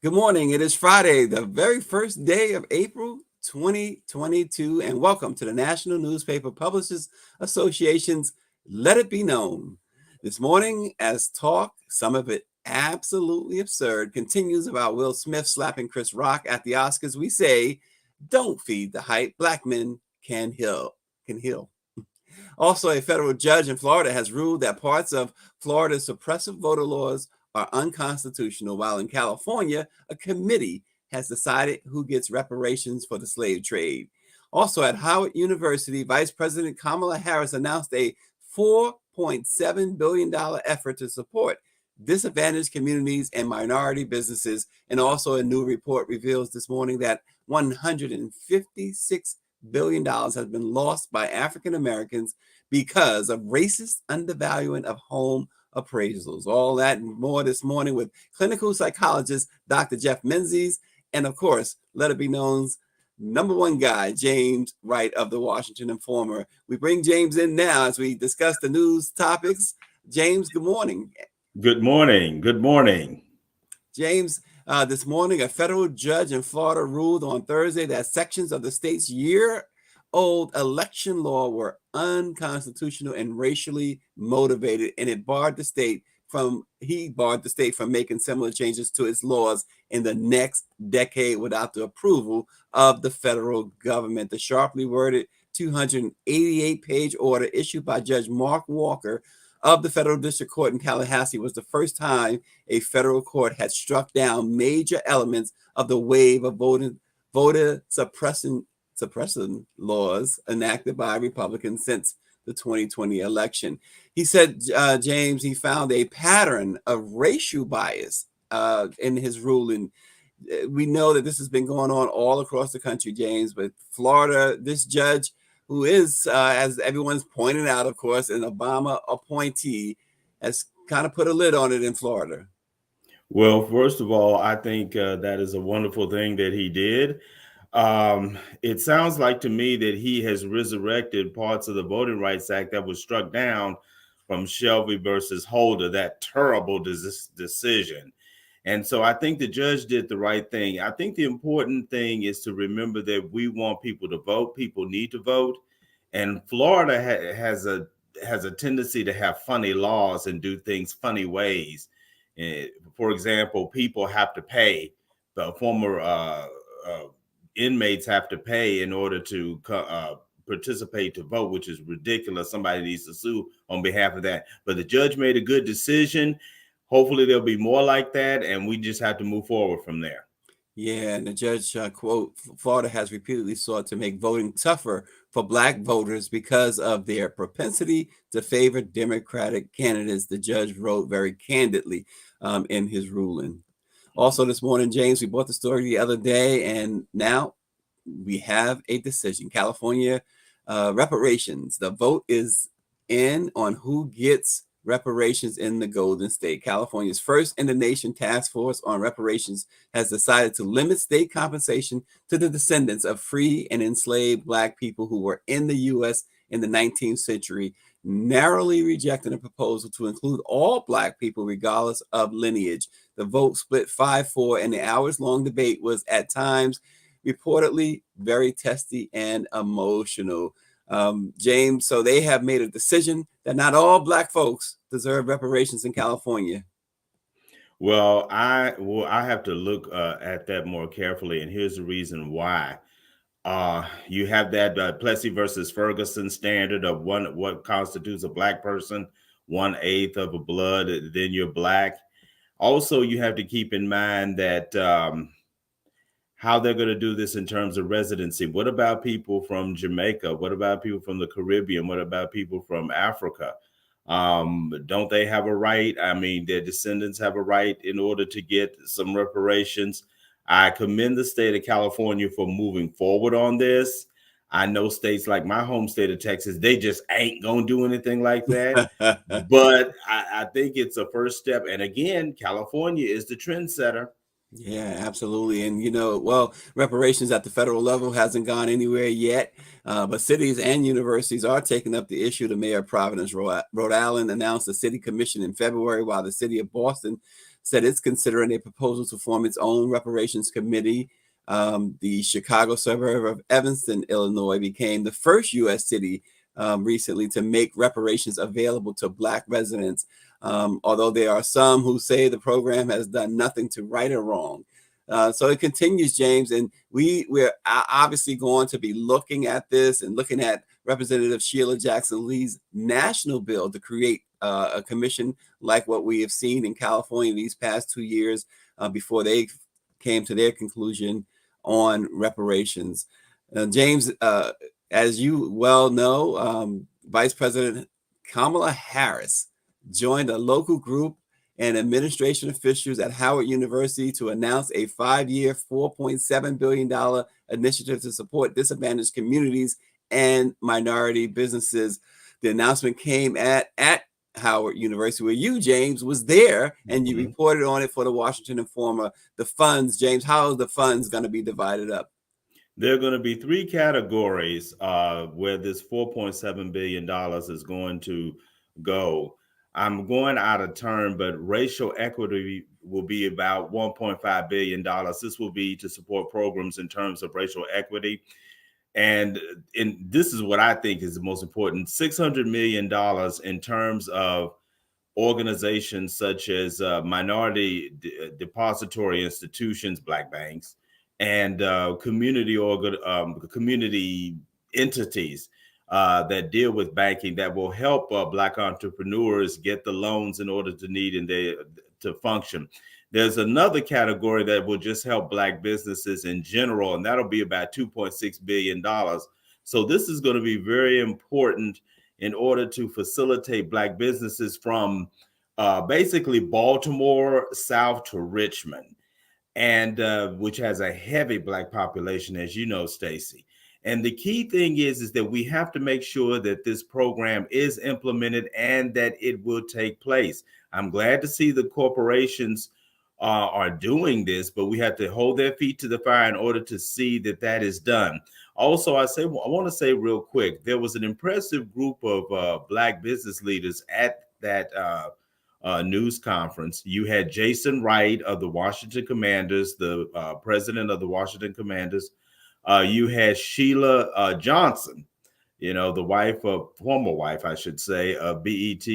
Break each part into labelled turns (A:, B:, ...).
A: Good morning. It is Friday, the very first day of April 2022, and welcome to the National Newspaper Publishers Association's Let It Be Known. This morning, as talk, some of it absolutely absurd, continues about Will Smith slapping Chris Rock at the Oscars, we say, don't feed the hype. Black men can heal. Can heal. Also, a federal judge in Florida has ruled that parts of Florida's suppressive voter laws are unconstitutional, while in California, a committee has decided who gets reparations for the slave trade. Also, at Howard University, Vice President Kamala Harris announced a $4.7 billion effort to support disadvantaged communities and minority businesses. And also, a new report reveals this morning that $156 billion has been lost by African Americans because of racist undervaluing of home appraisals. All that and more this morning with clinical psychologist Dr. Jeff Menzies, and of course, let it be known's number one guy, James Wright of the Washington Informer. We bring James in now as we discuss the news topics. James, good morning.
B: Good morning. Good morning.
A: James, this morning, a federal judge in Florida ruled on Thursday that sections of the state's year-old election law were unconstitutional and racially motivated, and it barred the state from making similar changes to its laws in the next decade without the approval of the federal government. The sharply worded 288-page order issued by Judge Mark Walker of the Federal District Court in Tallahassee was the first time a federal court had struck down major elements of the wave of voter suppression laws enacted by Republicans since the 2020 election. He said, James, he found a pattern of racial bias in his ruling. We know that this has been going on all across the country, James, but Florida, this judge, who is, as everyone's pointed out, of course, an Obama appointee, has kind of put a lid on it in Florida.
B: Well, first of all, I think that is a wonderful thing that he did. It sounds like to me that he has resurrected parts of the Voting Rights Act that was struck down from Shelby versus Holder, that terrible decision. And so I think the judge did the right thing. I think the important thing is to remember that we want people to vote. People need to vote. And Florida has a tendency to have funny laws and do things funny ways. For example, people have to pay. The former inmates have to pay in order to participate to vote, which is ridiculous. Somebody needs to sue on behalf of that. But the judge made a good decision. Hopefully there'll be more like that, and we just have to move forward from there.
A: Yeah, and the judge, quote, Florida has repeatedly sought to make voting tougher for Black voters because of their propensity to favor Democratic candidates, the judge wrote very candidly in his ruling. Also this morning, James, we brought the story the other day, and now we have a decision. California reparations. The vote is in on who gets reparations in the Golden State. California's first in the nation task force on reparations has decided to limit state compensation to the descendants of free and enslaved Black people who were in the U.S. in the 19th century, narrowly rejecting a proposal to include all Black people regardless of lineage. The vote split 5-4, and the hours-long debate was at times reportedly very testy and emotional. James, so they have made a decision that not all Black folks deserve reparations in California.
B: Well, I have to look at that more carefully, and here's the reason why. You have that Plessy versus Ferguson standard of what constitutes a Black person, 1/8 of a blood, then you're Black. Also, you have to keep in mind that how they're going to do this in terms of residency. What about people from Jamaica? What about people from the Caribbean? What about people from Africa? Don't they have a right? I mean, their descendants have a right in order to get some reparations. I commend the state of California for moving forward on this. I know states like my home state of Texas, they just ain't going to do anything like that. But I think it's a first step. And again, California is the trendsetter.
A: Yeah, absolutely. And, well, reparations at the federal level hasn't gone anywhere yet, but cities and universities are taking up the issue. The mayor of Providence, Rhode Island, announced a city commission in February, while the city of Boston said it's considering a proposal to form its own reparations committee. The Chicago suburb of Evanston, Illinois, became the first U.S. city recently to make reparations available to Black residents. Although there are some who say the program has done nothing to right or wrong. So it continues, James, and we're obviously going to be looking at this and looking at Representative Sheila Jackson Lee's national bill to create a commission like what we have seen in California these past 2 years before they came to their conclusion on reparations. James, as you well know, Vice President Kamala Harris joined a local group and administration officials at Howard University to announce a 5-year, $4.7 billion initiative to support disadvantaged communities and minority businesses. The announcement came at Howard University, where you, James, was there, and you reported on it for the Washington Informer. The funds, James, how are the funds going to be divided up?
B: There are going to be 3 categories where this $4.7 billion is going to go. I'm going out of turn, but racial equity will be about $1.5 billion. This will be to support programs in terms of racial equity. And this is what I think is the most important, $600 million in terms of organizations such as minority depository institutions, Black banks, and community entities that deal with banking that will help Black entrepreneurs get the loans in order to function. There's another category that will just help Black businesses in general, and that'll be about $2.6 billion. So this is going to be very important in order to facilitate Black businesses from basically Baltimore south to Richmond, and which has a heavy Black population, as you know, Stacey. And the key thing is that we have to make sure that this program is implemented and that it will take place. I'm glad to see the corporations are doing this, but we have to hold their feet to the fire in order to see that that is done. Also, I want to say real quick, there was an impressive group of Black business leaders at that news conference. You had Jason Wright of the Washington Commanders, the president of the Washington Commanders. You had Sheila Johnson, the former wife, I should say, of BET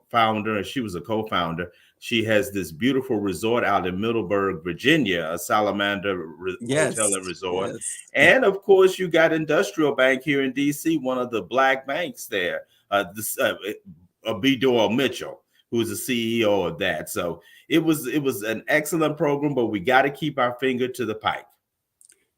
B: founder, and she was a co-founder. She has this beautiful resort out in Middleburg, Virginia, a Salamander Hotel and Resort. Yes. And of course, you got Industrial Bank here in DC, one of the Black banks there, B. Doyle Mitchell, who's the CEO of that. So it was an excellent program, but we got to keep our finger to the pike.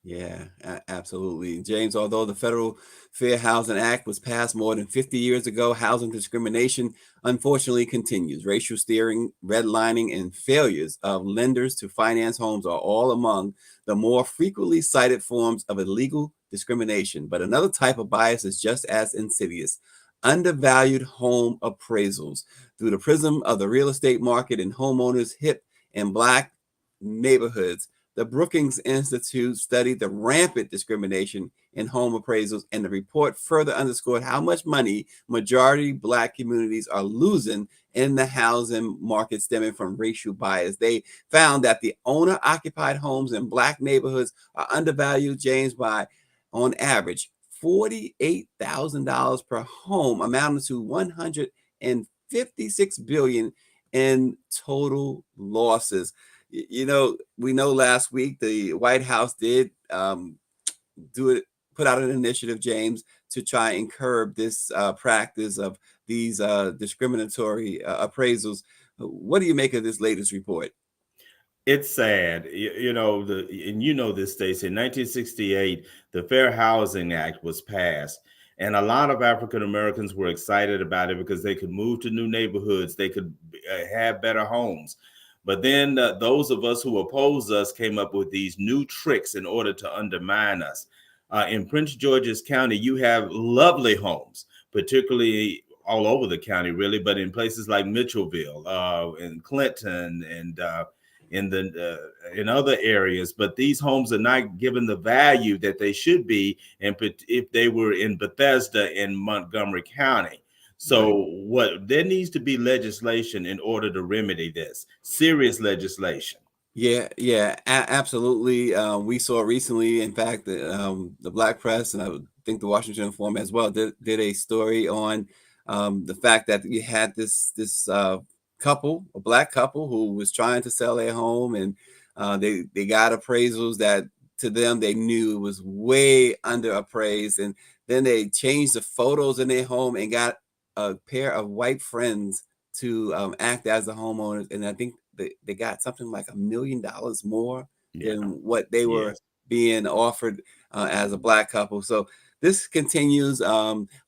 A: Yeah, absolutely. James, although the Federal Fair Housing Act was passed more than 50 years ago, housing discrimination unfortunately continues. Racial steering, redlining, and failures of lenders to finance homes are all among the more frequently cited forms of illegal discrimination. But another type of bias is just as insidious: undervalued home appraisals. Through the prism of the real estate market and homeowners hip in Black neighborhoods, the Brookings Institute studied the rampant discrimination in home appraisals, and the report further underscored how much money majority Black communities are losing in the housing market stemming from racial bias. They found that the owner-occupied homes in Black neighborhoods are undervalued, James, by, on average, $48,000 per home, amounting to $156 billion in total losses. We know last week the White House did put out an initiative, James, to try and curb this practice of these discriminatory appraisals. What do you make of this latest report?
B: It's sad, and this, Stacey. In 1968, the Fair Housing Act was passed, and a lot of African Americans were excited about it because they could move to new neighborhoods, they could have better homes. But then those of us who oppose us came up with these new tricks in order to undermine us. In Prince George's County, you have lovely homes, particularly all over the county, really, but in places like Mitchellville, in Clinton, and in other areas. But these homes are not given the value that they should be, and if they were in Bethesda in Montgomery County. So what there needs to be legislation in order to remedy this. Serious legislation.
A: Yeah, absolutely. We saw recently, in fact, the Black Press, and I would think the Washington Informer as well, did a story on the fact that you had this couple, a Black couple, who was trying to sell their home, and they got appraisals that to them they knew was way under appraised, and then they changed the photos in their home and got a pair of white friends to act as the homeowners, and I think they got something like $1 million more
B: Yeah.
A: than what they were
B: Yes.
A: being offered as a Black couple. So this continues.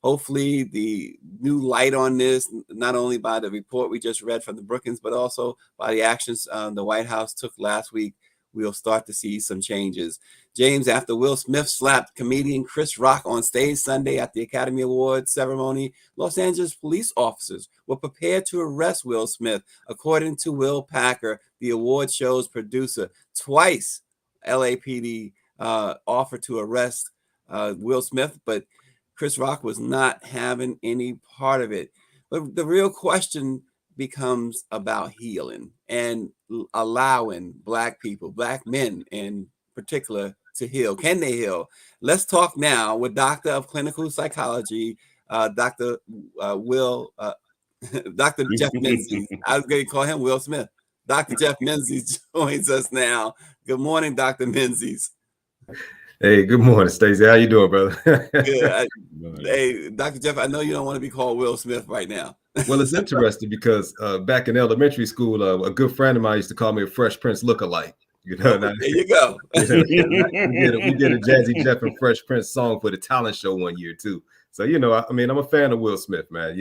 A: Hopefully, the new light on this, not only by the report we just read from the Brookings, but also by the actions the White House took last week, we'll start to see some changes. James, after Will Smith slapped comedian Chris Rock on stage Sunday at the Academy Awards ceremony, Los Angeles police officers were prepared to arrest Will Smith, according to Will Packer, the award show's producer. Twice, LAPD offered to arrest Will Smith, but Chris Rock was not having any part of it. But the real question becomes about healing and allowing Black people, Black men in particular, to heal. Can they heal? Let's talk now with Doctor of Clinical Psychology, Dr. Will, Dr. Jeff Menzies. I was going to call him Will Smith. Dr. Jeff Menzies joins us now. Good morning, Dr. Menzies.
C: Hey, good morning, Stacey. How you doing, brother?
A: Good. Hey, Dr. Jeff, I know you don't want to be called Will Smith right now.
C: Well, it's interesting because back in elementary school, a good friend of mine used to call me a Fresh Prince lookalike. You know,
A: there you go.
C: we did a Jazzy Jeff and Fresh Prince song for the talent show one year too. So I'm a fan of Will Smith, man.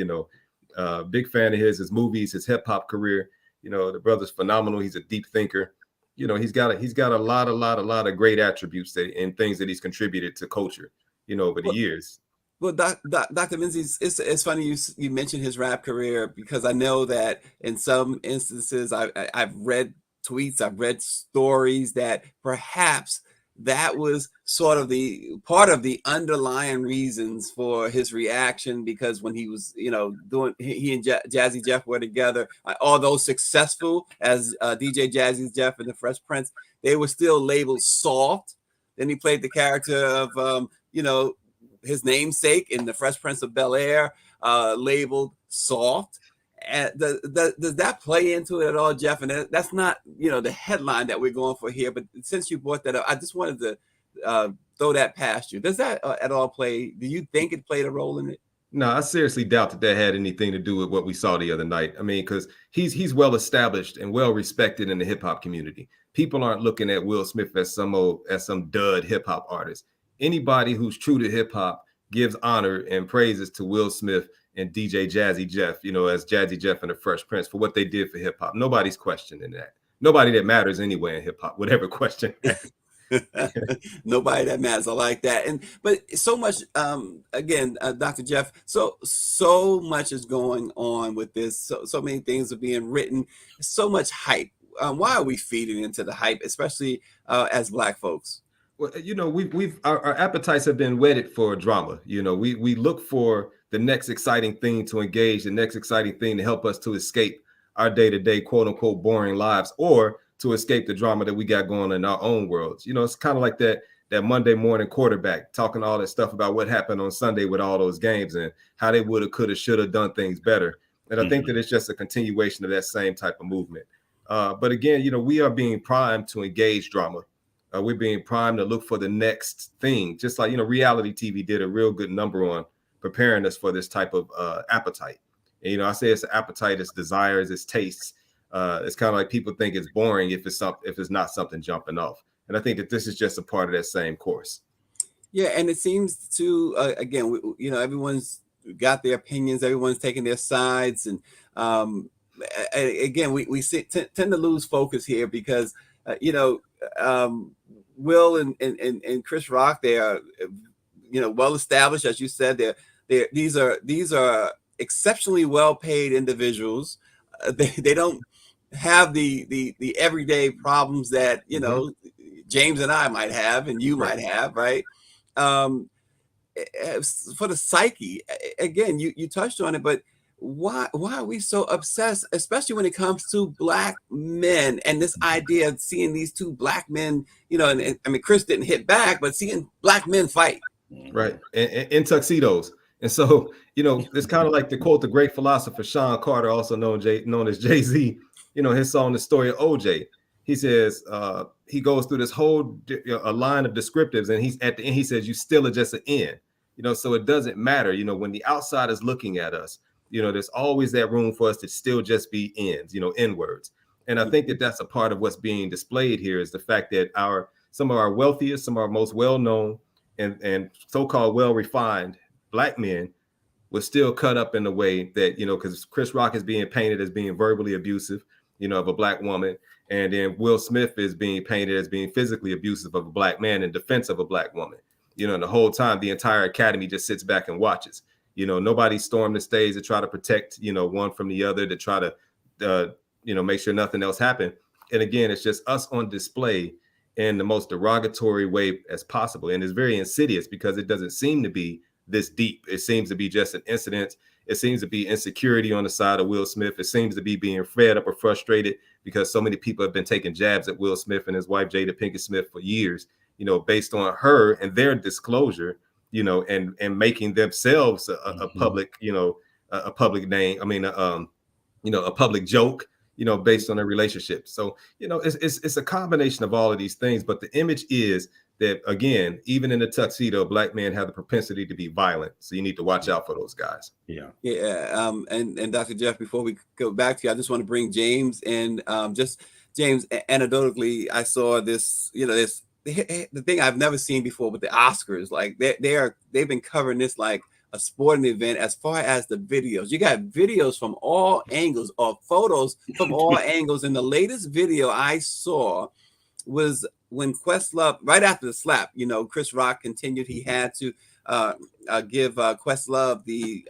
C: Big fan of his movies, his hip hop career. The brother's phenomenal. He's a deep thinker. He's got a lot of great attributes and things that he's contributed to culture, over the years.
A: Well, Dr. Menzies, it's funny you mentioned his rap career, because I know that in some instances I've read tweets, I've read stories that perhaps that was sort of the part of the underlying reasons for his reaction, because when he was, doing, he and Jazzy Jeff were together, although successful as DJ Jazzy Jeff and the Fresh Prince, they were still labeled soft. Then he played the character of, his namesake in the Fresh Prince of Bel-Air, labeled soft. Does that play into it at all, Jeff? And that's not, the headline that we're going for here. But since you brought that up, I just wanted to throw that past you. Does that at all play? Do you think it played a role in it?
C: No, I seriously doubt that had anything to do with what we saw the other night. I mean, because he's well established and well respected in the hip hop community. People aren't looking at Will Smith as some dud hip hop artist. Anybody who's true to hip hop gives honor and praises to Will Smith and DJ Jazzy Jeff, as Jazzy Jeff and the Fresh Prince, for what they did for hip hop. Nobody's questioning that. Nobody that matters anyway in hip hop would ever question that.
A: Nobody that matters. I like that. But so much, again, Dr. Jeff, so much is going on with this. So many things are being written. So much hype. Why are we feeding into the hype, especially as Black folks?
C: Well, our appetites have been whetted for drama. We look for the next exciting thing to engage, the next exciting thing to help us to escape our day-to-day, quote unquote, boring lives, or to escape the drama that we got going on in our own worlds. It's kind of like that Monday morning quarterback talking all that stuff about what happened on Sunday with all those games and how they woulda, coulda, shoulda done things better. And I think that it's just a continuation of that same type of movement. But again, we are being primed to engage drama. We're being primed to look for the next thing, just like, reality TV did a real good number on preparing us for this type of appetite. And, I say it's an appetite, it's desires, it's tastes. It's kind of like people think it's boring if it's not something jumping off. And I think that this is just a part of that same course.
A: Yeah, and it seems to, again, everyone's got their opinions, everyone's taking their sides. And again, we tend to lose focus here because, Will and Chris Rock, they are, well established, as you said. These are exceptionally well paid individuals. They don't have the everyday problems that James and I might have, and you might have, right? for the psyche. Again, you touched on it, but why are we so obsessed, especially when it comes to black men and this idea of seeing these two black men, and I mean, Chris didn't hit back, but seeing black men fight.
C: Right. In tuxedos. And so, it's kind of like to quote the great philosopher Sean Carter, also known as Jay-Z, his song, The Story of OJ. He says, he goes through this whole a line of descriptives, and he's at the end, he says, you still are just an end. So it doesn't matter, when the outside is looking at us, there's always that room for us to still just be ends, end words. And I think that that's a part of what's being displayed here, is the fact that some of our wealthiest, some of our most well-known and so-called well-refined black men was still cut up in the way that, because Chris Rock is being painted as being verbally abusive, of a black woman. And then Will Smith is being painted as being physically abusive of a black man in defense of a black woman. And the whole time, the entire academy just sits back and watches. Nobody stormed the stage to try to protect, one from the other, to try to, make sure nothing else happened. And again, it's just us on display in the most derogatory way as possible. And it's very insidious because it doesn't seem to be this deep. It seems to be just an incident. It seems to be insecurity on the side of Will Smith. It seems to be being fed up or frustrated because so many people have been taking jabs at Will Smith and his wife, Jada Pinkett Smith, for years, based on her and their disclosure, and making themselves a public, a public name. I mean, a public joke, based on their relationship. So, it's a combination of all of these things. But the image is that, again, even in the tuxedo, black men have the propensity to be violent. So you need to watch out for those guys.
A: Yeah. And Dr. Jeff, before we go back to you, I just want to bring James in. Just James, anecdotally, I saw this, the thing I've never seen before with the Oscars. Like they've been covering this like a sporting event as far as the videos. You got videos from all angles or photos from all angles. And the latest video I saw was when Questlove, right after the slap, Chris Rock continued. He had to give Questlove the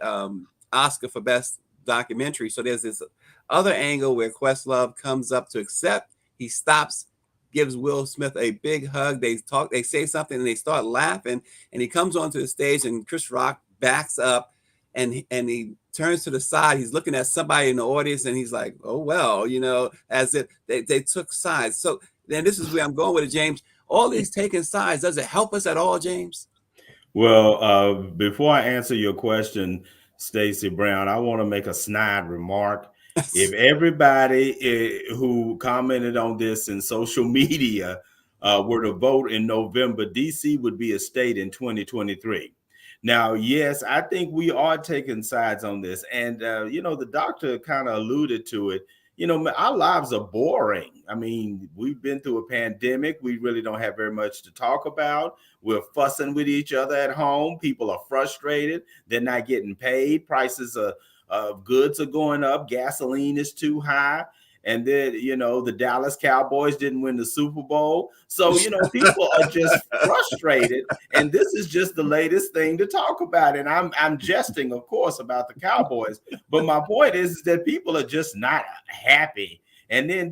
A: Oscar for Best Documentary. So there's this other angle where Questlove comes up to accept. He stops, gives Will Smith a big hug. They talk, they say something, and they start laughing. And he comes onto the stage, and Chris Rock backs up, and he turns to the side. He's looking at somebody in the audience, and he's like, "Oh well," as if they took sides. So then this is where I'm going with it, James. All these taking sides, does it help us at all, James?
B: Well, before I answer your question, Stacey Brown, I want to make a snide remark. If everybody who commented on this in social media were to vote in November, DC would be a state in 2023. Now, yes, I think we are taking sides on this. And, the doctor kind of alluded to it. Our lives are boring. I mean, we've been through a pandemic. We really don't have very much to talk about. We're fussing with each other at home. People are frustrated. They're not getting paid. Prices of goods are going up. Gasoline is too high. And then, the Dallas Cowboys didn't win the Super Bowl. So, people are just frustrated. And this is just the latest thing to talk about. And I'm jesting, of course, about the Cowboys. But my point is that people are just not happy. And then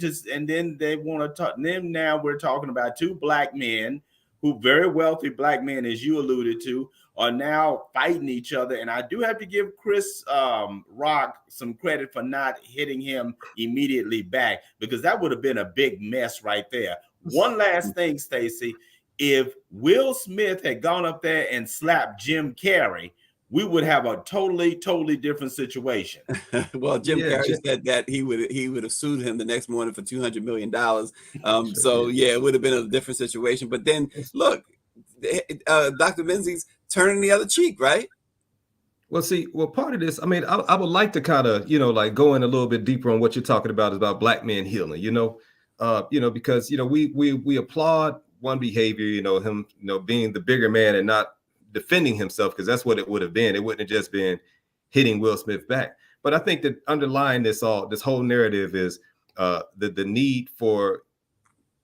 B: they want to talk. Then now we're talking about two black men who very wealthy black men, as you alluded to, are now fighting each other. And I do have to give Chris Rock some credit for not hitting him immediately back, because that would have been a big mess right there. One last thing, Stacey, if Will Smith had gone up there and slapped Jim Carrey, we would have a totally different situation.
A: Well, Jim Carrey said that he would have sued him the next morning for $200 million. So it would have been a different situation. But then look, Dr. Menzies turning the other cheek, right?
C: Well, part of this, I mean, I would like to kind of, like go in a little bit deeper on what you're talking about black men healing, because, we applaud one behavior, him, being the bigger man and not defending himself, because that's what it would have been. It wouldn't have just been hitting Will Smith back. But I think that underlying this whole narrative is the need for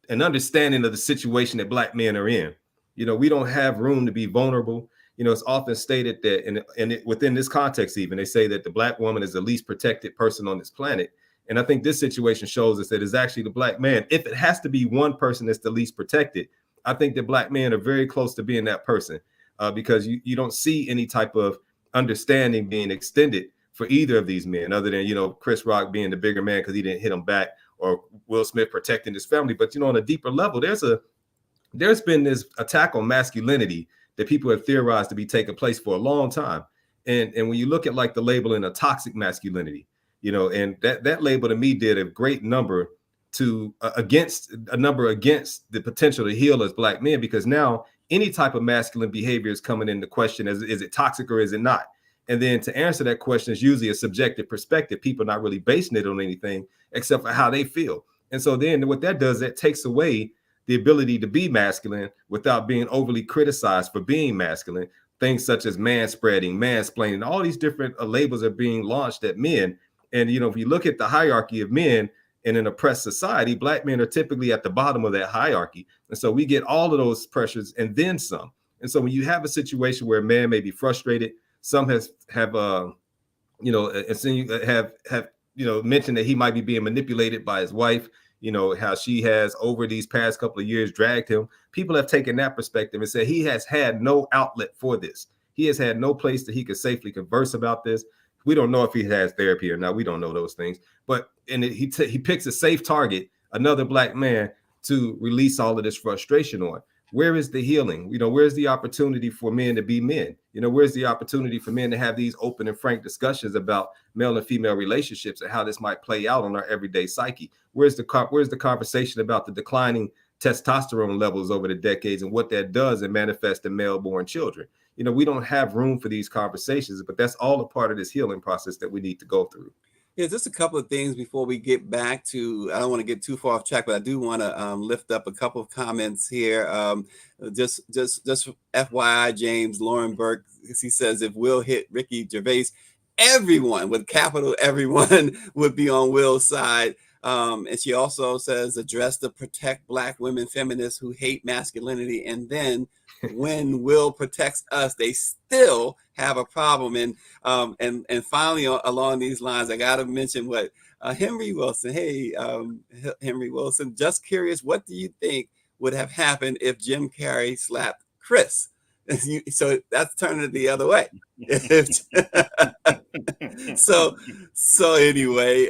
C: an understanding of the situation that black men are in. We don't have room to be vulnerable. It's often stated that, and within this context, even they say that the black woman is the least protected person on this planet. And I think this situation shows us that it's actually the black man. If it has to be one person that's the least protected, I think that black men are very close to being that person. because you don't see any type of understanding being extended for either of these men, other than, you know, Chris Rock being the bigger man because he didn't hit him back, or Will Smith protecting his family. But, you know, on a deeper level, there's been this attack on masculinity that people have theorized to be taking place for a long time. And when you look at like the labeling of toxic masculinity, you know, and that label to me did a great number to against the potential to heal as Black men, because now any type of masculine behavior is coming into question as, is it toxic or is it not? And then to answer that question is usually a subjective perspective. People not really basing it on anything except for how they feel. And so then what that does, that takes away the ability to be masculine without being overly criticized for being masculine. Things such as manspreading, mansplaining, all these different labels are being launched at men. And, you know, if you look at the hierarchy of men in an oppressed society, Black men are typically at the bottom of that hierarchy. And so we get all of those pressures and then some. And so when you have a situation where a man may be frustrated, some have you know, and so you have you know, mentioned that he might be being manipulated by his wife, you know, how she has over these past couple of years dragged him. People have taken that perspective and said he has had no outlet for this. He has had no place that he could safely converse about this. We don't know if he has therapy or not. We don't know those things. But he picks a safe target, another Black man, to release all of this frustration on. Where is the healing? You know, where's the opportunity for men to be men? You know, where's the opportunity for men to have these open and frank discussions about male and female relationships and how this might play out on our everyday psyche? Where's the conversation about the declining testosterone levels over the decades and what that does and manifests in male-born children? You know, we don't have room for these conversations, but that's all a part of this healing process that we need to go through.
A: Yeah, just a couple of things before we get back to, I don't want to get too far off track, but I do want to lift up a couple of comments here. Just FYI, James Lauren Burke, he says, if Will hit Ricky Gervais, everyone, with capital everyone, would be on Will's side. And she also says, address the protect Black women feminists who hate masculinity. And then when Will protects us, they still have a problem. And finally, along these lines, I got to mention what Henry Wilson. Hey, Henry Wilson, just curious, what do you think would have happened if Jim Carrey slapped Chris? So that's turning it the other way. so anyway,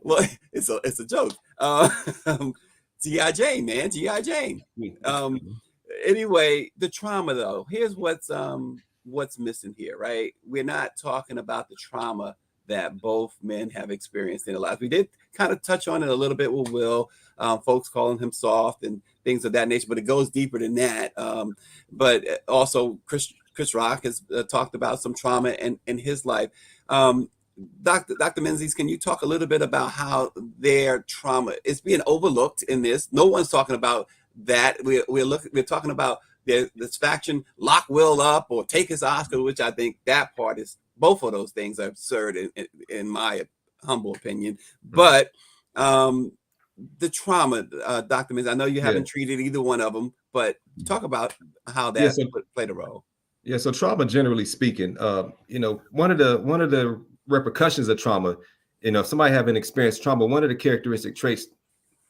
A: well, it's a joke. G.I. Jane, man, G.I. Jane. Anyway, the trauma though, here's what's missing here, right? We're not talking about the trauma that both men have experienced in their lives. We did kind of touch on it a little bit with Will, folks calling him soft and things of that nature, but it goes deeper than that. But also Chris Rock has talked about some trauma in his life. Dr. Menzies, can you talk a little bit about how their trauma is being overlooked in this? No one's talking about that. We're talking about this faction lock Will up or take his Oscar, which I think that part is, both of those things are absurd in my humble opinion. But the trauma, Dr. Menzies, I know you haven't treated either one of them, but talk about how that played a role.
C: Yeah, so trauma, generally speaking, you know, one of the repercussions of trauma, you know, if somebody having experienced trauma, one of the characteristic traits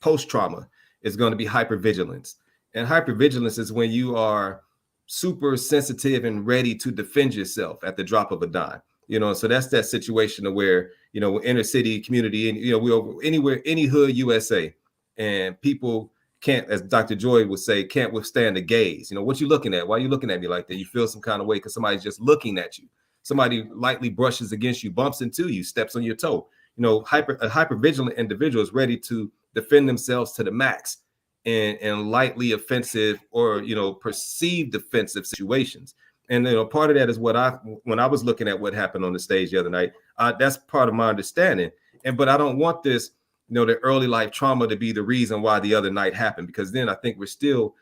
C: post-trauma is going to be hypervigilance. And hypervigilance is when you are super sensitive and ready to defend yourself at the drop of a dime. You know, so that's that situation of where, you know, inner city community, and, you know, we're anywhere, any hood USA, and people can't, as Dr. Joy would say, can't withstand the gaze. You know, what you looking at? Why are you looking at me like that? You feel some kind of way because somebody's just looking at you. Somebody lightly brushes against you, bumps into you, steps on your toe. You know, a hypervigilant individual is ready to defend themselves to the max in lightly offensive or, you know, perceived offensive situations. And, you know, part of that is when I was looking at what happened on the stage the other night, that's part of my understanding. But I don't want this, you know, the early life trauma to be the reason why the other night happened, because then I think we're still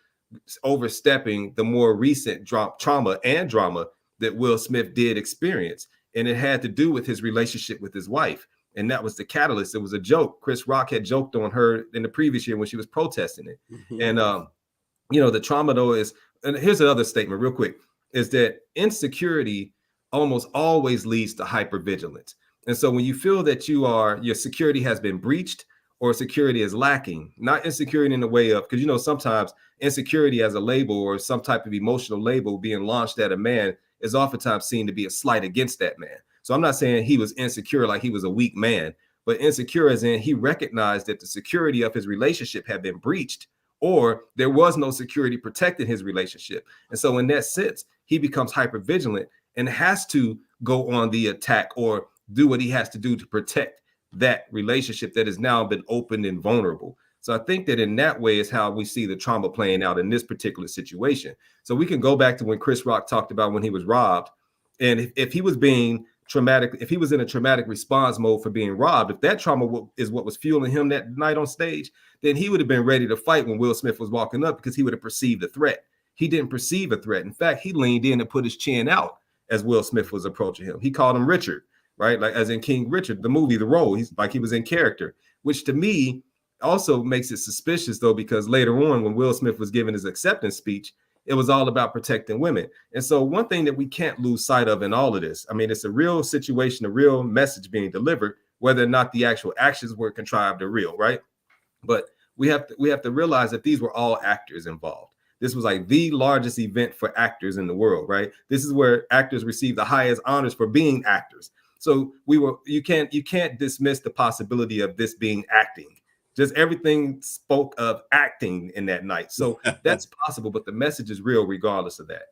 C: overstepping the more recent trauma and drama that Will Smith did experience. And it had to do with his relationship with his wife. And that was the catalyst. It was a joke. Chris Rock had joked on her in the previous year when she was protesting it. Mm-hmm. And, you know, the trauma though is, and here's another statement real quick, is that insecurity almost always leads to hypervigilance. And so when you feel that your security has been breached, or security is lacking. Not insecurity in the way of, because, you know, sometimes insecurity as a label or some type of emotional label being launched at a man is oftentimes seen to be a slight against that man. So I'm not saying he was insecure like he was a weak man, but insecure as in he recognized that the security of his relationship had been breached, or there was no security protecting his relationship. And so in that sense, he becomes hypervigilant and has to go on the attack or do what he has to do to protect that relationship that has now been opened and vulnerable. So I think that in that way is how we see the trauma playing out in this particular situation. So we can go back to when Chris Rock talked about when he was robbed. And if he was being traumatic, if he was in a traumatic response mode for being robbed, if that trauma is what was fueling him that night on stage, then he would have been ready to fight when Will Smith was walking up, because he would have perceived a threat. He didn't perceive a threat. In fact, he leaned in and put his chin out as Will Smith was approaching him. He called him Richard, right? Like as in King Richard, the movie, the role. He's like he was in character, which to me also makes it suspicious, though, because later on when Will Smith was giving his acceptance speech, it was all about protecting women. And so one thing that we can't lose sight of in all of this, I mean, it's a real situation, a real message being delivered, whether or not the actual actions were contrived or real, right? But we have to realize that these were all actors involved. This was like the largest event for actors in the world, right? This is where actors receive the highest honors for being actors. So you can't dismiss the possibility of this being acting. Just everything spoke of acting in that night. So that's possible, but the message is real regardless of that.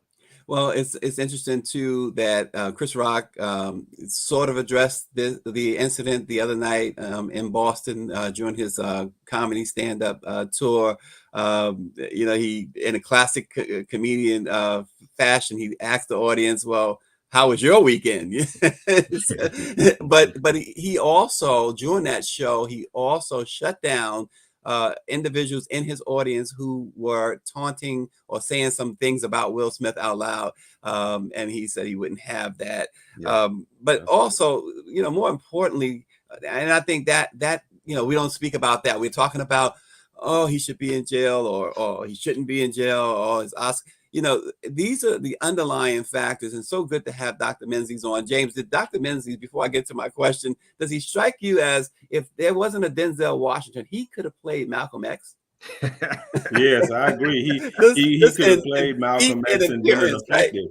A: Well, it's interesting too that Chris Rock sort of addressed the incident the other night in Boston during his comedy stand-up tour. You know, he, in a classic comedian fashion, he asked the audience, "Well, how was your weekend?" but he also, during that show, he also shut down individuals in his audience who were taunting or saying some things about Will Smith out loud. And he said he wouldn't have that. Yeah. But also, you know, more importantly, and I think that, you know, we don't speak about that. We're talking about, oh, he should be in jail, or he shouldn't be in jail, or his Oscar. You know, these are the underlying factors, and so good to have Dr. Menzies on. James, did Dr. Menzies, before I get to my question, does he strike you as, if there wasn't a Denzel Washington, he could have played Malcolm X?
B: Yes, I agree. He could have played Malcolm X and been an effective,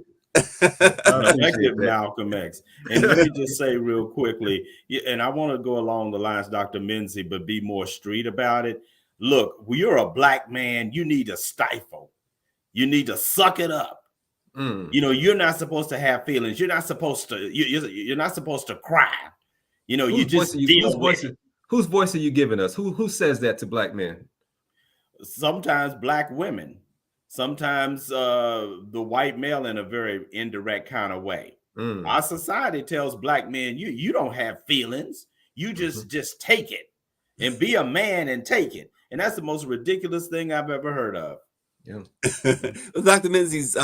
B: Malcolm X. And let me just say real quickly, and I want to go along the lines, Dr. Menzies, but be more street about it. Look, when you're a black man, you need to stifle. You need to suck it up. You know, you're not supposed to have feelings. You're not supposed to. You're not supposed to cry. You know, you just deal with it.
C: Whose voice are you giving us? Who says that to black men?
B: Sometimes black women. Sometimes the white male in a very indirect kind of way. Our society tells black men, you don't have feelings. You just take it and be a man and take it. And that's the most ridiculous thing I've ever heard of.
C: Yeah.
A: Dr. Menzies,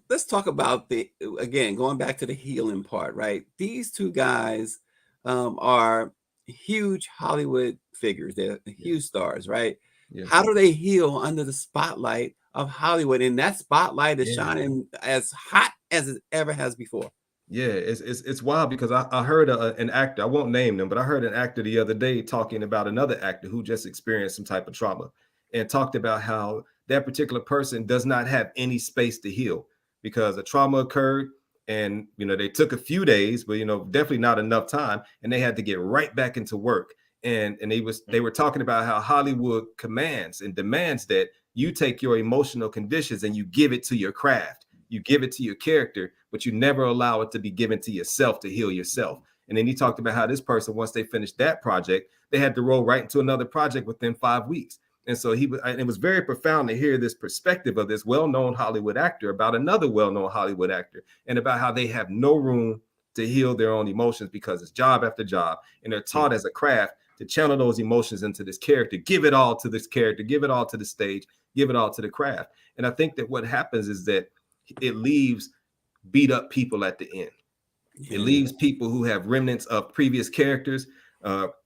A: let's talk about again, going back to the healing part, right? These two guys are huge Hollywood figures. They're huge stars, right? Yeah. How do they heal under the spotlight of Hollywood? And that spotlight is shining as hot as it ever has before.
C: Yeah, it's wild, because I heard an actor, I won't name them, but I heard an actor the other day talking about another actor who just experienced some type of trauma, and talked about how that particular person does not have any space to heal because a trauma occurred, and, you know, they took a few days, but, you know, definitely not enough time, and they had to get right back into work. And they were talking about how Hollywood commands and demands that you take your emotional conditions and you give it to your craft, you give it to your character, but you never allow it to be given to yourself to heal yourself. And then he talked about how this person, once they finished that project, they had to roll right into another project within 5 weeks. And so it was very profound to hear this perspective of this well-known Hollywood actor about another well-known Hollywood actor, and about how they have no room to heal their own emotions because it's job after job, and they're taught as a craft to channel those emotions into this character, give it all to this character, give it all to the stage, give it all to the craft. And I think that what happens is that it leaves beat up people at the end. It leaves people who have remnants of previous characters,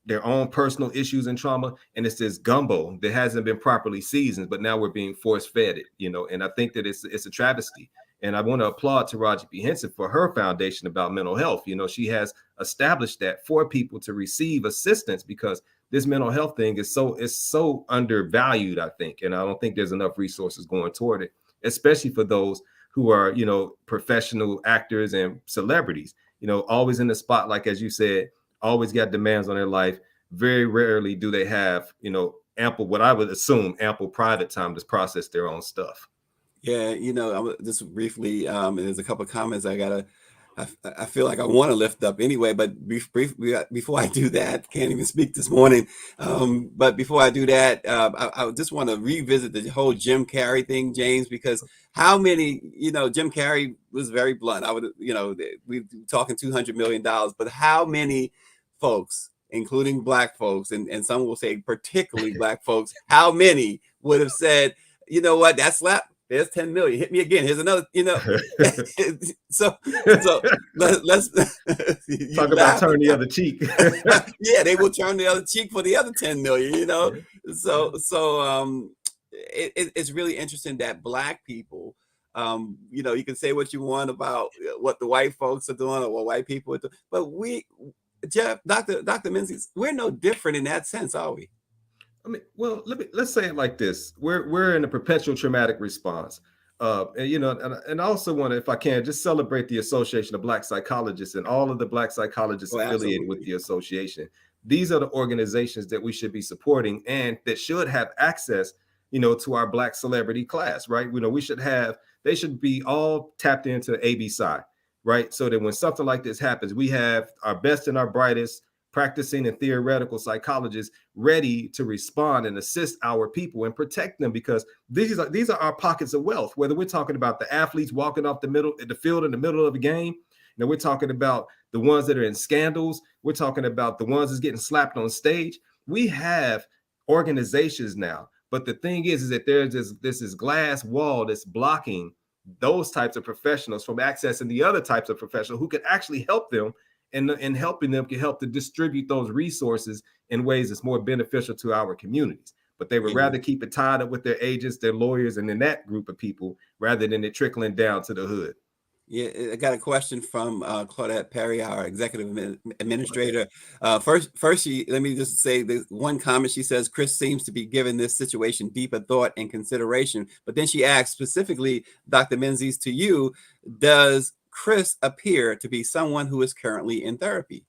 C: their own personal issues and trauma, and it's this gumbo that hasn't been properly seasoned, but now we're being force fed it, you know. And I think that it's a travesty. And I want to applaud Taraji P. Henson for her foundation about mental health. You know, she has established that for people to receive assistance, because this mental health thing is so undervalued, I think, and I don't think there's enough resources going toward it, especially for those who are, you know, professional actors and celebrities, you know, always in the spotlight, as you said, always got demands on their life. Very rarely do they have, you know, ample, what I would assume, ample private time to process their own stuff.
A: Yeah, you know, just briefly, there's a couple of comments I feel like I want to lift up anyway, but before I do that, can't even speak this morning. But before I do that, I just want to revisit the whole Jim Carrey thing, James, because how many, you know, Jim Carrey was very blunt. I would, you know, we're talking $200 million, but how many folks, including black folks, and some will say particularly black folks, how many would have said, you know what, that slap? There's 10 million. Hit me again. Here's another, you know. so let's
C: talk about turn the other cheek.
A: Yeah, they will turn the other cheek for the other 10 million, you know. So it's really interesting that black people, you know, you can say what you want about what the white folks are doing or what white people are doing, but Dr. Menzies, we're no different in that sense, are we?
C: I mean, well, let's say it like this: we're in a perpetual traumatic response, and you know, and I also want to, if I can, just celebrate the Association of Black Psychologists and all of the Black psychologists affiliated with the association. These are the organizations that we should be supporting and that should have access, you know, to our Black celebrity class, right? You know, they should be all tapped into ABSI, right? So that when something like this happens, we have our best and our brightest practicing and theoretical psychologists ready to respond and assist our people and protect them, because these are our pockets of wealth. Whether we're talking about the athletes walking off the field in the middle of a game, you know, we're talking about the ones that are in scandals, we're talking about the ones that's getting slapped on stage. We have organizations now, but the thing is that there's this glass wall that's blocking those types of professionals from accessing the other types of professionals who can actually help them, and helping them can help to distribute those resources in ways that's more beneficial to our communities. But they would rather keep it tied up with their agents, their lawyers, and in that group of people, rather than it trickling down to the hood.
A: Yeah, I got a question from Claudette Perry, our executive administrator. First, let me just say this one comment. She says, Chris seems to be giving this situation deeper thought and consideration. But then she asks specifically, Dr. Menzies, to you, does Chris appear to be someone who is currently in therapy?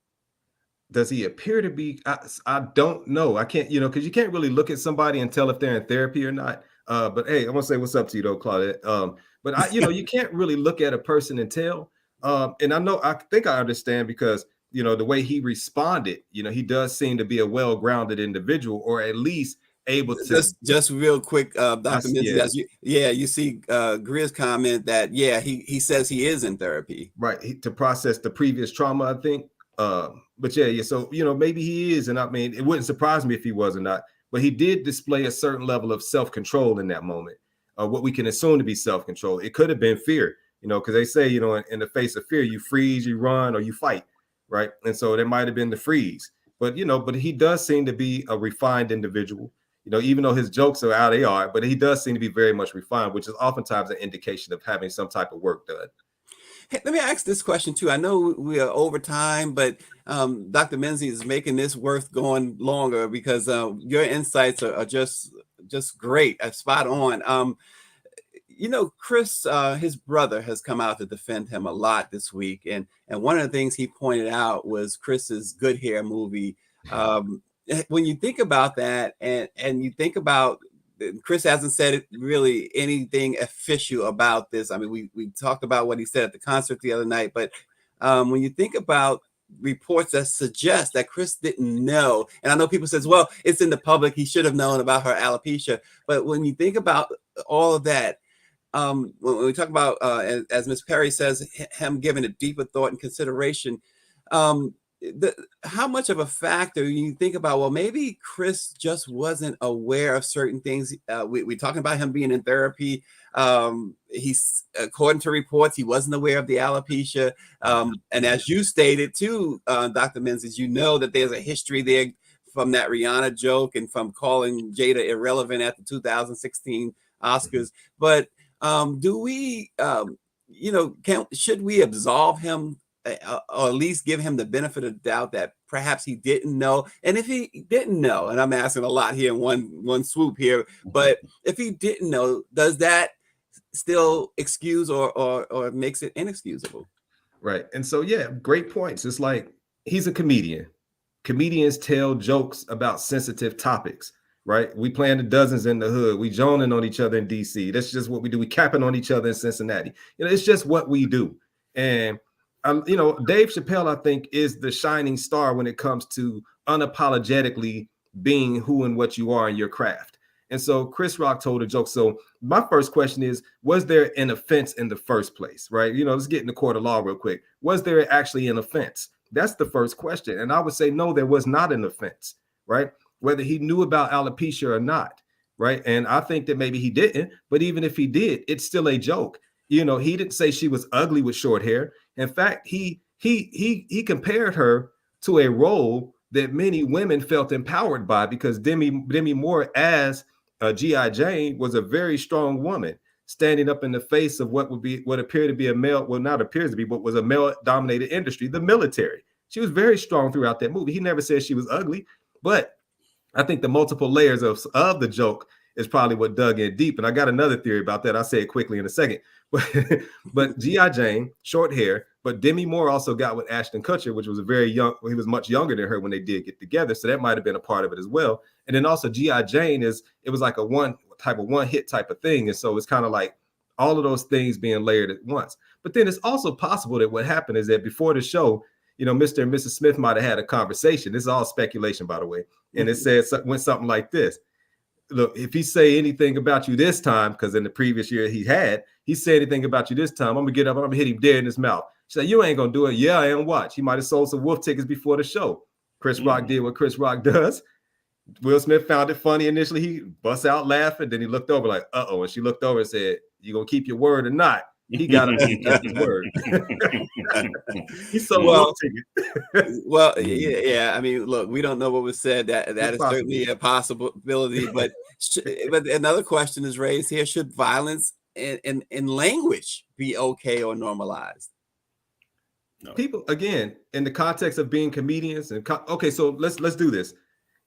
C: Does he appear to be? I don't know. I can't, you know, because you can't really look at somebody and tell if they're in therapy or not. But hey, I want to say what's up to you though, Claudette. But you know, you can't really look at a person and tell. And I think I understand, because you know the way he responded, you know, he does seem to be a well-grounded individual, or at least able to.
A: Just real quick, Dr. Menzies, you see Greer's comment that he says he is in therapy,
C: right, to process the previous trauma, I think. But yeah. So, you know, maybe he is. And I mean, it wouldn't surprise me if he was or not, but he did display a certain level of self-control in that moment, what we can assume to be self-control. It could have been fear, you know, because they say, you know, in the face of fear, you freeze, you run, or you fight. Right. And so there might have been the freeze, but, you know, but he does seem to be a refined individual, you know, even though his jokes are how they are, but he does seem to be very much refined, which is oftentimes an indication of having some type of work done.
A: Hey, let me ask this question too. I know we are over time, but Dr. Menzies is making this worth going longer, because your insights are just great, spot on. You know, Chris, his brother has come out to defend him a lot this week, and one of the things he pointed out was Chris's Good Hair movie. When you think about that, and you think about, Chris hasn't said really anything official about this. I mean, we talked about what he said at the concert the other night, but when you think about reports that suggest that Chris didn't know, and I know people says, well, it's in the public, he should have known about her alopecia. But when you think about all of that, when we talk about, as Ms. Perry says, him giving a deeper thought and consideration, how much of a factor you think about, well, maybe Chris just wasn't aware of certain things. We're talking about him being in therapy. He's, according to reports, he wasn't aware of the alopecia. And as you stated too, Dr. Menzies, you know that there's a history there from that Rihanna joke and from calling Jada irrelevant at the 2016 Oscars. But do we, you know, should we absolve him or at least give him the benefit of the doubt that perhaps he didn't know. And if he didn't know, and I'm asking a lot here in one swoop here, but if he didn't know, does that still excuse or makes it inexcusable?
C: Right. And so, yeah, great points. It's like he's a comedian. Comedians tell jokes about sensitive topics, right? We playing the dozens in the hood. We joning on each other in DC. That's just what we do. We capping on each other in Cincinnati. It's just what we do. And Dave Chappelle, I think, is the shining star when it comes to unapologetically being who and what you are in your craft. And so Chris Rock told a joke. So my first question is, was there an offense in the first place, right? Let's get in the court of law real quick. Was there actually an offense? That's the first question. And I would say, no, there was not an offense, right? Whether he knew about alopecia or not, right? And I think that maybe he didn't, but even if he did, it's still a joke. He didn't say she was ugly with short hair. In fact, he compared her to a role that many women felt empowered by, because Demi Moore as G.I. Jane was a very strong woman standing up in the face of what appeared to be a male, well, not appears to be, but was a male-dominated industry, the military. She was very strong throughout that movie. He never said she was ugly, but I think the multiple layers of the joke is probably what dug in deep. And I got another theory about that. I'll say it quickly in a second. But G.I. Jane, short hair, but Demi Moore also got with Ashton Kutcher, which was he was much younger than her when they did get together. So that might have been a part of it as well. And then also G.I. Jane it was like a one hit type of thing. And so it's kind of like all of those things being layered at once. But then it's also possible that what happened is that before the show, Mr. and Mrs. Smith might have had a conversation. This is all speculation, by the way. And it went something like this. Look, if he say anything about you this time, because in the previous year he said anything about you this time, I'm gonna get up, I'm gonna hit him dead in his mouth. She said, you ain't gonna do it. Yeah, I am. Watch. He might have sold some wolf tickets before the show. Chris Rock did what Chris Rock does. Will Smith found it funny initially. He busts out laughing. Then he looked over like, uh-oh. And she looked over and said, you gonna keep your word or not? He got up and kept his word. He sold wolf tickets.
A: Well, yeah. I mean, look, we don't know what was said. That is certainly a possibility. But another question is raised here: should violence in language be okay or normalized?
C: No. People, again, in the context of being comedians, okay, so let's do this.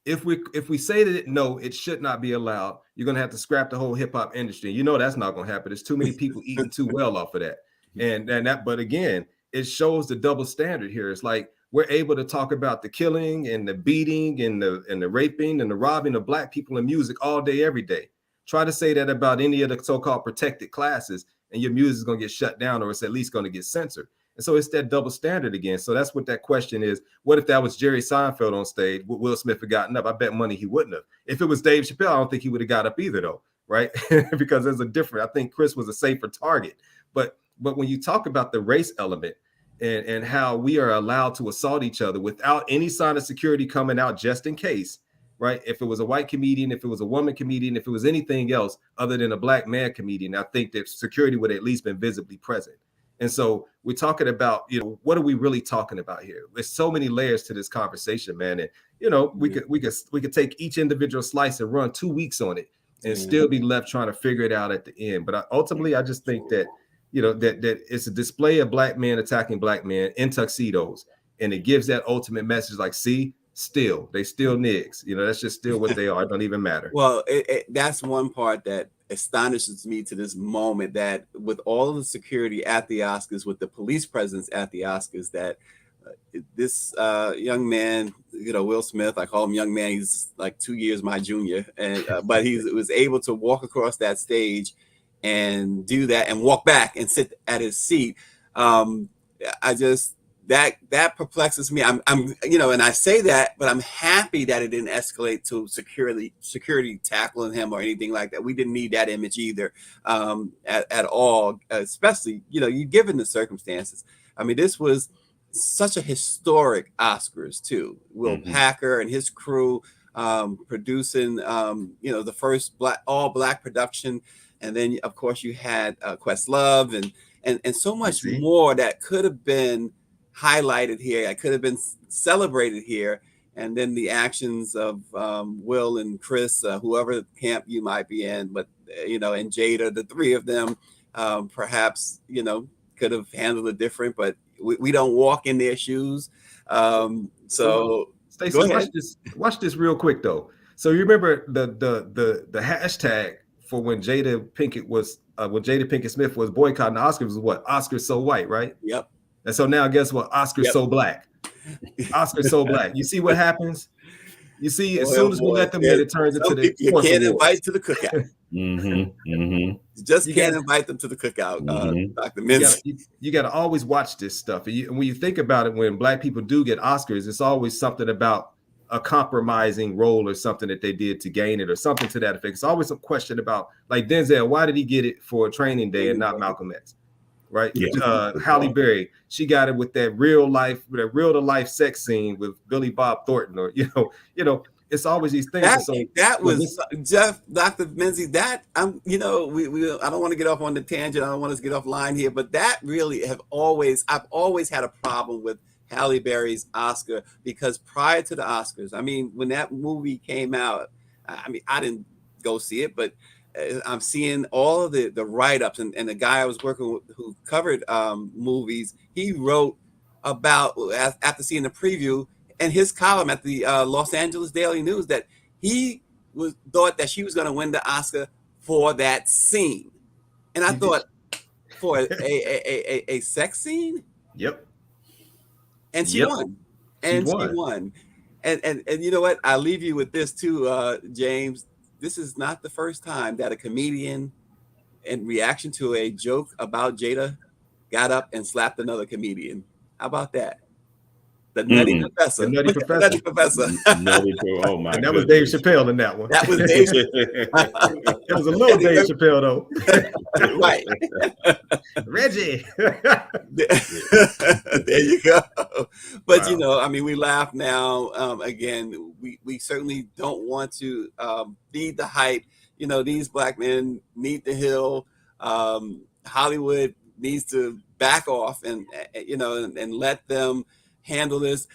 C: If we say that no, it should not be allowed, you're gonna have to scrap the whole hip hop industry. That's not gonna happen. There's too many people eating too well off of that. But again, it shows the double standard here. It's like we're able to talk about the killing and the beating and the raping and the robbing of Black people in music all day, every day. Try to say that about any of the so-called protected classes, and your music is gonna get shut down, or it's at least gonna get censored. And so it's that double standard again. So that's what that question is. What if that was Jerry Seinfeld on stage? Would Will Smith have gotten up? I bet money he wouldn't have. If it was Dave Chappelle, I don't think he would have got up either, though, right? Because there's I think Chris was a safer target. But when you talk about the race element and how we are allowed to assault each other without any sign of security coming out just in case, right? If it was a white comedian, if it was a woman comedian, if it was anything else other than a Black man comedian, I think that security would have at least been visibly present. And so we're talking about, what are we really talking about here? There's so many layers to this conversation, man. And, we could take each individual slice and run 2 weeks on it and still be left trying to figure it out at the end. But ultimately, I just think that, that it's a display of Black men attacking Black men in tuxedos. And it gives that ultimate message like, see, they still niggas. That's just still what they are. It don't even matter.
A: Well, that's one part that astonishes me to this moment, that with all of the security at the Oscars, with the police presence at the Oscars, that this young man, Will Smith, I call him young man, he's like 2 years my junior, and but he was able to walk across that stage and do that and walk back and sit at his seat. That perplexes me. I'm and I say that, but I'm happy that it didn't escalate to security tackling him or anything like that. We didn't need that image either, at all, especially, you given the circumstances. I mean, this was such a historic Oscars too. Will Packer and his crew producing, the first all black production. And then of course you had Questlove and so much more that could have been highlighted here. I could have been celebrated here. And then the actions of Will and Chris, whoever camp you might be in, but and Jada, the three of them, perhaps could have handled it different. But we don't walk in their shoes. So
C: Stacey, watch this real quick though. So you remember the hashtag for when Jada Pinkett Smith was boycotting the Oscars was what? Oscars so white, right?
A: Yep.
C: And so now guess what? Oscars so black. Oscars so black. You see what happens? You see, as soon as we let them in, it turns into the
A: you can't invite to the cookout. You just can't invite them to the cookout, Dr. Mincy.
C: You got to always watch this stuff. And when you think about it, when Black people do get Oscars, it's always something about a compromising role or something that they did to gain it or something to that effect. It's always a question about, like Denzel, why did he get it for Training Day and not Malcolm X? Right? Yeah. Halle Berry, she got it with that real to life sex scene with Billy Bob Thornton, or you know, it's always these things.
A: That was Jeff, Dr. Mincy. That we I don't want to get off on the tangent. I don't want us to get off line here, but that really I've always had a problem with Halle Berry's Oscar, because prior to the Oscars, I mean, when that movie came out, I mean, I didn't go see it, but I'm seeing all of the write-ups, and the guy I was working with who covered movies, he wrote about, after seeing the preview and his column at the Los Angeles Daily News, that he thought that she was going to win the Oscar for that scene. And I thought, for a sex scene?
C: Yep.
A: And she won. And she won. And you know what? I'll leave you with this too, James. This is not the first time that a comedian, in reaction to a joke about Jada, got up and slapped another comedian. How about that? The Nutty Professor.
C: The Nutty Professor.
A: Nutty Professor.
B: Oh my!
C: And that was Dave Chappelle in that one.
A: That was Dave.
C: It was a little Dave Chappelle though.
A: Right.
C: Reggie.
A: There you go. But wow. You know, I mean, we laugh now. Again, we certainly don't want to feed the hype. You know, these black men need the hill. Hollywood needs to back off and let them handle this.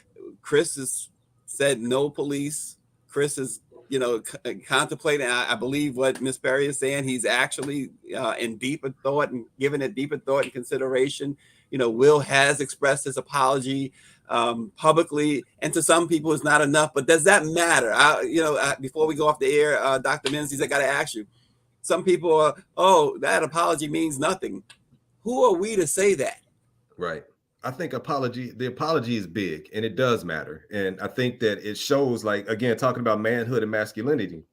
A: Chris has said no police. Chris is, contemplating. I believe what Ms. Perry is saying. He's actually in deeper thought and giving it deeper thought and consideration. Will has expressed his apology publicly, and to some people it's not enough. But does that matter? Before we go off the air, Dr. Menzies, I got to ask you. Some people are, that apology means nothing. Who are we to say that?
C: Right. I think the apology is big, and it does matter. And I think that it shows, like, again, talking about manhood and masculinity,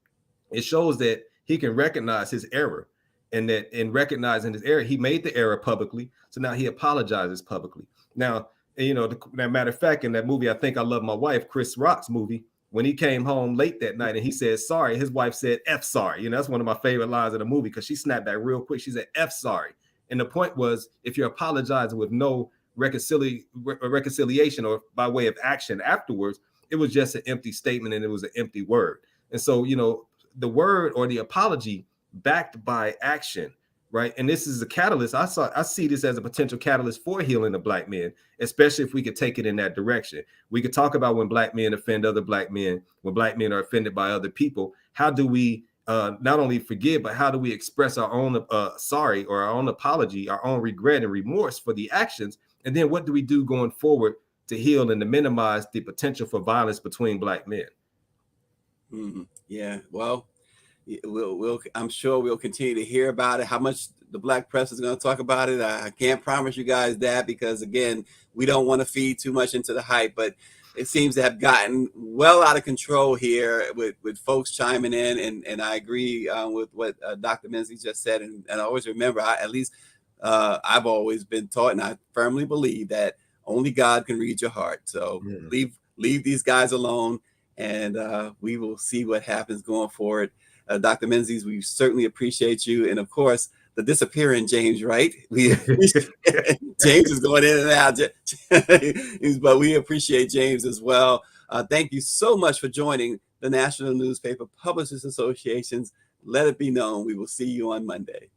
C: it shows that he can recognize his error, and that in recognizing his error, he made the error publicly. So now he apologizes publicly. Now, matter of fact, in that movie, I Think I Love My Wife, Chris Rock's movie, when he came home late that night and he said sorry, his wife said F sorry. That's one of my favorite lines of the movie, because she snapped back real quick. She said F sorry. And the point was, if you're apologizing with no reconciliation or by way of action afterwards, it was just an empty statement, and it was an empty word. And so, the word or the apology backed by action, right? And this is a catalyst. I see this as a potential catalyst for healing of black men, especially if we could take it in that direction. We could talk about when black men offend other black men, when black men are offended by other people. How do we not only forgive, but how do we express our own sorry, or our own apology, our own regret and remorse for the actions? And then what do we do going forward to heal and to minimize the potential for violence between black men?
A: Mm-hmm. Yeah, well, I'm sure we'll continue to hear about it. How much the black press is going to talk about it, I can't promise you guys that, because again, we don't want to feed too much into the hype, but it seems to have gotten well out of control here with folks chiming in, and I agree with what Dr. Menzies just said, and I always remember, I've always been taught, and I firmly believe that only God can read your heart. So leave these guys alone, and we will see what happens going forward. Dr. Menzies, we certainly appreciate you, and of course, the disappearing James, right? James is going in and out, but we appreciate James as well. Thank you so much for joining the National Newspaper Publishers Association's Let It Be Known. We will see you on Monday.